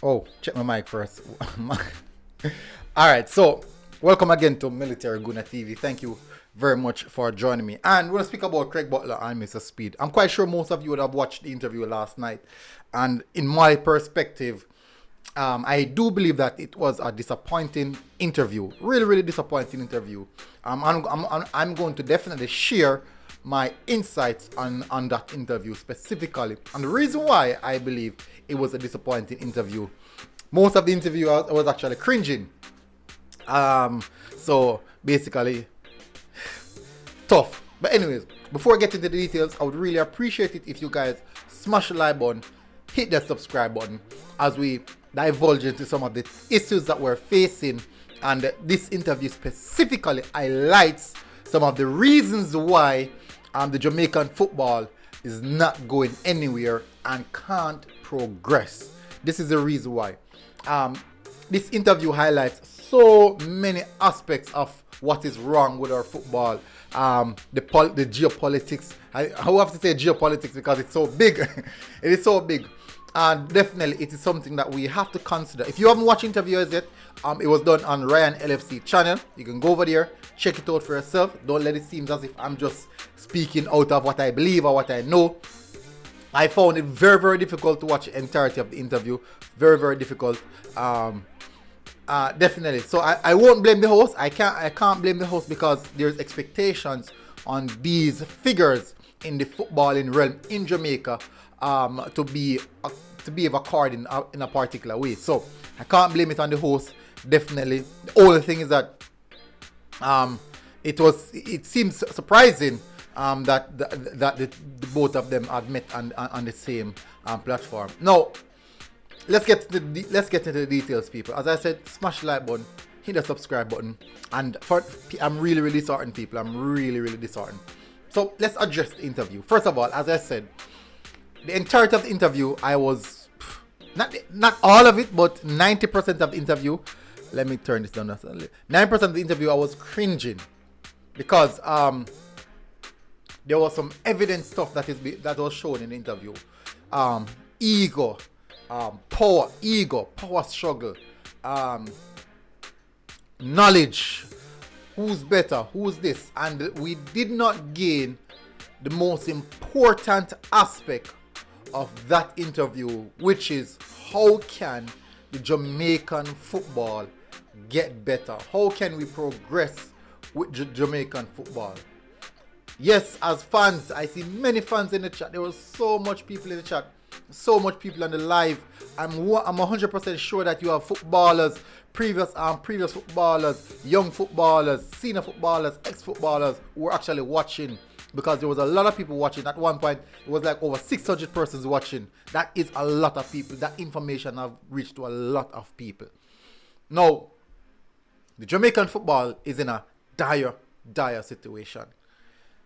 Oh, check my mic first. All right, so welcome again to Military Guna TV. Thank you very much for joining me. And we're going to speak about Craig Butler and Mr. Speid. I'm quite sure most of you would have watched the interview last night. And in my perspective, I do believe that it was a disappointing interview. Really, really disappointing interview. I'm going to definitely share my insights on that interview specifically. And the reason why I believe it was a disappointing interview, most of the interview I was actually cringing. So basically, tough. But anyways, before I get into the details, I would really appreciate it if you guys smash the like button, hit that subscribe button as we divulge into some of the issues that we're facing. And this interview specifically highlights some of the reasons why the Jamaican football is not going anywhere and can't progress. This is the reason why. This interview highlights so many aspects of what is wrong with our football. The geopolitics. I have to say geopolitics because it's so big. It is so big. And definitely it is something that we have to consider. If you haven't watched interviews yet, it was done on Ryan LFC channel. You can go over there, check it out for yourself. Don't let it seem as if I'm just speaking out of what I believe or what I know. I found it very, very difficult to watch the entirety of the interview. Very, very difficult. Definitely. So I won't blame the host. I can't blame the host because there's expectations on these figures in the footballing realm in Jamaica to behave according in a particular way. So I can't blame it on the host. Definitely. The only thing is that it seems surprising that the both of them had met on the same platform. Now, let's get into the details, people. As I said, smash the like button, hit the subscribe button, and I'm really, really disheartened, people. I'm really, really disheartened. So let's address the interview. First of all, as I said, the entirety of the interview, I was not all of it, but 90% of the interview. Let me turn this down. 9% of the interview, I was cringing because there was some evident stuff that was shown in the interview. Ego, power struggle, knowledge, who's better, who's this, and we did not gain the most important aspect of that interview, which is how can the Jamaican football get better? How can we progress with Jamaican football? Yes, as fans, I see many fans in the chat. There was so much people in the chat, so much people on the live. I'm 100% sure that you have footballers, previous footballers, young footballers, senior footballers, ex-footballers who were actually watching, because there was a lot of people watching. At one point, it was like over 600 persons watching. That is a lot of people. That information have reached to a lot of people. Now, the Jamaican football is in a dire situation.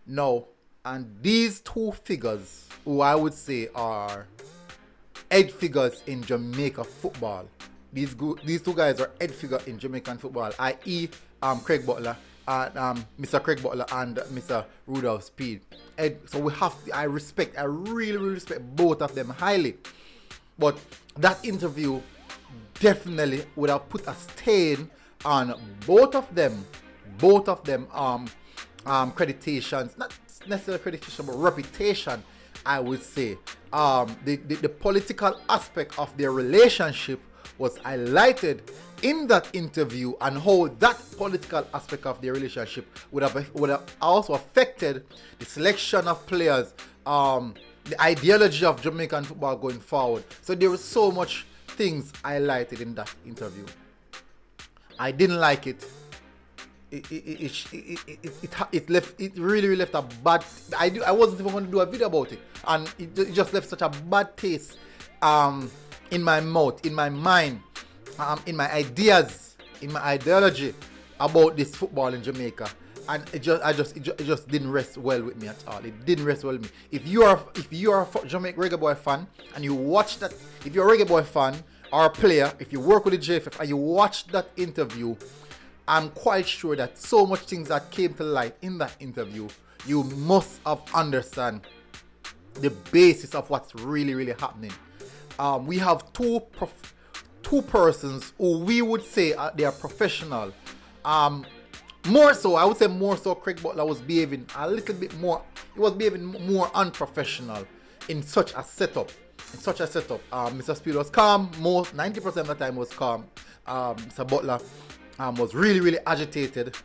Now, and these two figures, who I would say are head figures in Jamaica football, these two guys are head figures in Jamaican football, i.e. Craig Butler, Mr. Craig Butler and Mr. Rudolph Speid. So I really respect both of them highly. But that interview definitely would have put a stain on both of them accreditations, not necessarily accreditation, but reputation, I would say. The political aspect of their relationship was highlighted in that interview, and how that political aspect of their relationship would have also affected the selection of players, the ideology of Jamaican football going forward. So there was so much things highlighted in that interview. I didn't like it. It really left a bad. I wasn't even going to do a video about it, and it just left such a bad taste in my mouth, in my mind, in my ideas, in my ideology about this football in Jamaica, and it just didn't rest well with me at all. It didn't rest well with me. If you are a Jamaica Reggae Boy fan and you watch that, if you're a Reggae Boy fan or a player, if you work with the JFF and you watch that interview, I'm quite sure that so much things that came to light in that interview, you must have understand the basis of what's really happening. We have two two persons who we would say they are professional. More so, I would say more so, Craig Butler was behaving a little bit more. He was behaving more unprofessional in such a setup. Mr. Speid was calm. 90% of the time was calm. Mr. Butler was really, really agitated.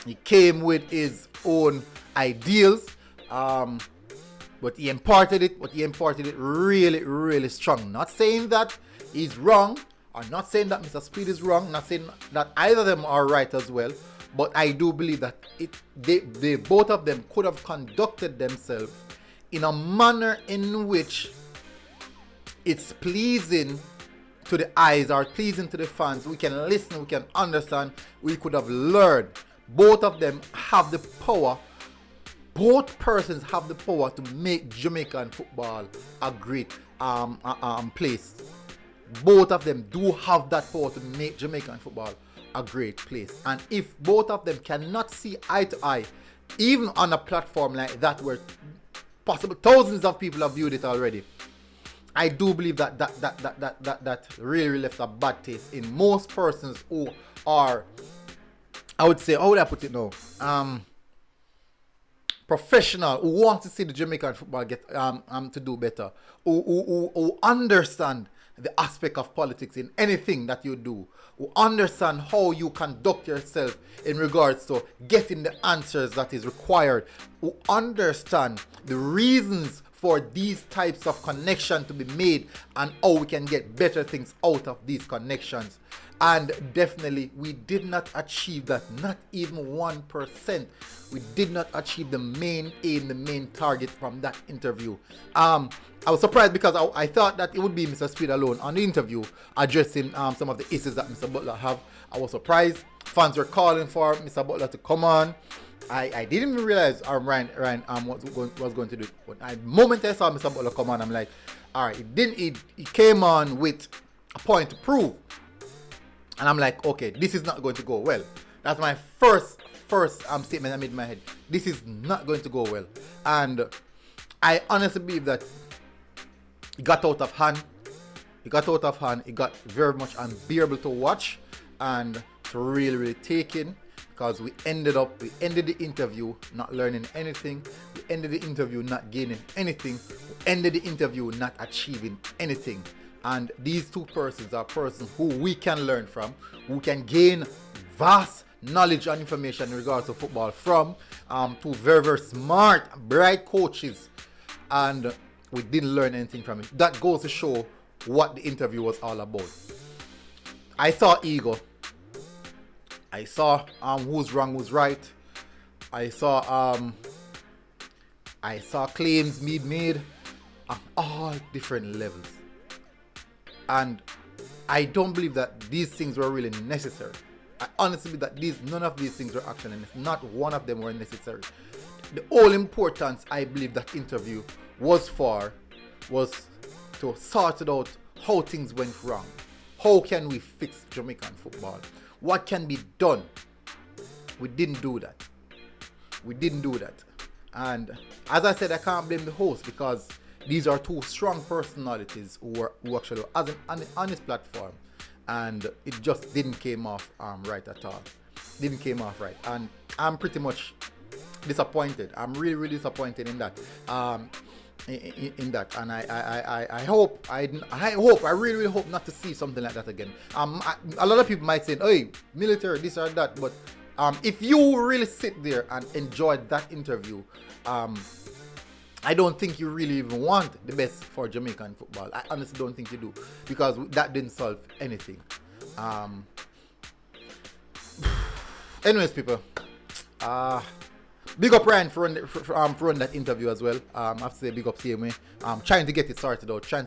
He came with his own ideals, but he imparted it. Really, really strong. Not saying that he's wrong, or not saying that Mr. Speid is wrong. Not saying that either of them are right as well. But I do believe that they both of them could have conducted themselves in a manner in which it's pleasing to the eyes or pleasing to the fans. We can listen, we can understand, we could have learned. Both of them have the power. Both persons have the power to make Jamaican football a great place. Both of them do have that power to make Jamaican football a great place. And if both of them cannot see eye to eye, even on a platform like that where possible thousands of people have viewed it already, I do believe that really left a bad taste in most persons who are, I would say, how would I put it now? Professional, who want to see the Jamaican football get to do better, who understand the aspect of politics in anything that you do, who understand how you conduct yourself in regards to getting the answers that is required, who understand the reasons for these types of connection to be made and how we can get better things out of these connections. And definitely we did not achieve that, not even 1%. We did not achieve the main aim, the main target from that interview. I was surprised because I thought that it would be Mr. Speid alone on the interview addressing some of the issues that Mr. Butler have. I was surprised. Fans were calling for Mr. Butler to come on. I didn't even realize Ryan was going to do it. But the moment I saw Mr. Butler come on, I'm like, all right, he came on with a point to prove. And I'm like, okay, this is not going to go well. That's my first statement I made in my head. This is not going to go well. And I honestly believe that it got out of hand. It got very much unbearable to watch and to really, really take in. Because we ended the interview not learning anything. We ended the interview not gaining anything. We ended the interview not achieving anything. And these two persons are persons who we can learn from, who can gain vast knowledge and information in regards to football from, two very, very smart, bright coaches. And we didn't learn anything from it. That goes to show what the interview was all about. I saw ego. I saw who's wrong, who's right. I saw claims being made on all different levels. And I don't believe that these things were really necessary. I honestly believe that none of these things were actually necessary. Not one of them were necessary. The whole importance I believe that interview was to sort it out how things went wrong. How can we fix Jamaican football? What can be done? We didn't do that. And as I said, I can't blame the host because these are two strong personalities who actually has an honest platform, and it just didn't came off right at all. Didn't came off right, and I'm pretty much disappointed. I'm really, really disappointed in that. In that, and I hope I really, really hope not to see something like that again. A lot of people might say, "Hey, military, this or that," but if you really sit there and enjoy that interview, I don't think you really even want the best for Jamaican football. I honestly don't think you do, because that didn't solve anything. Anyways, people, big up Ryan for running that interview as well. I have to say big up CMA. Trying to get it sorted out. In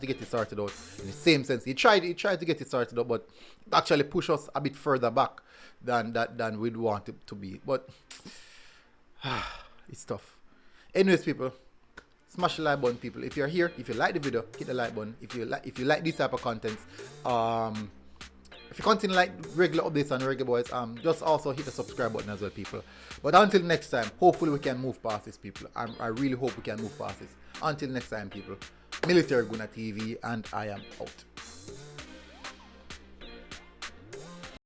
the same sense. He tried to get it sorted out, but actually push us a bit further back than we'd want it to be. But it's tough. Anyways, people, smash the like button, people. If you're here, if you like the video, hit the like button. If you like this type of content, if you continue like regular updates on Reggae Boyz, just also hit the subscribe button as well, people. But until next time, hopefully we can move past this, people. I really hope we can move past this. Until next time, people. Military Guna TV, and I am out.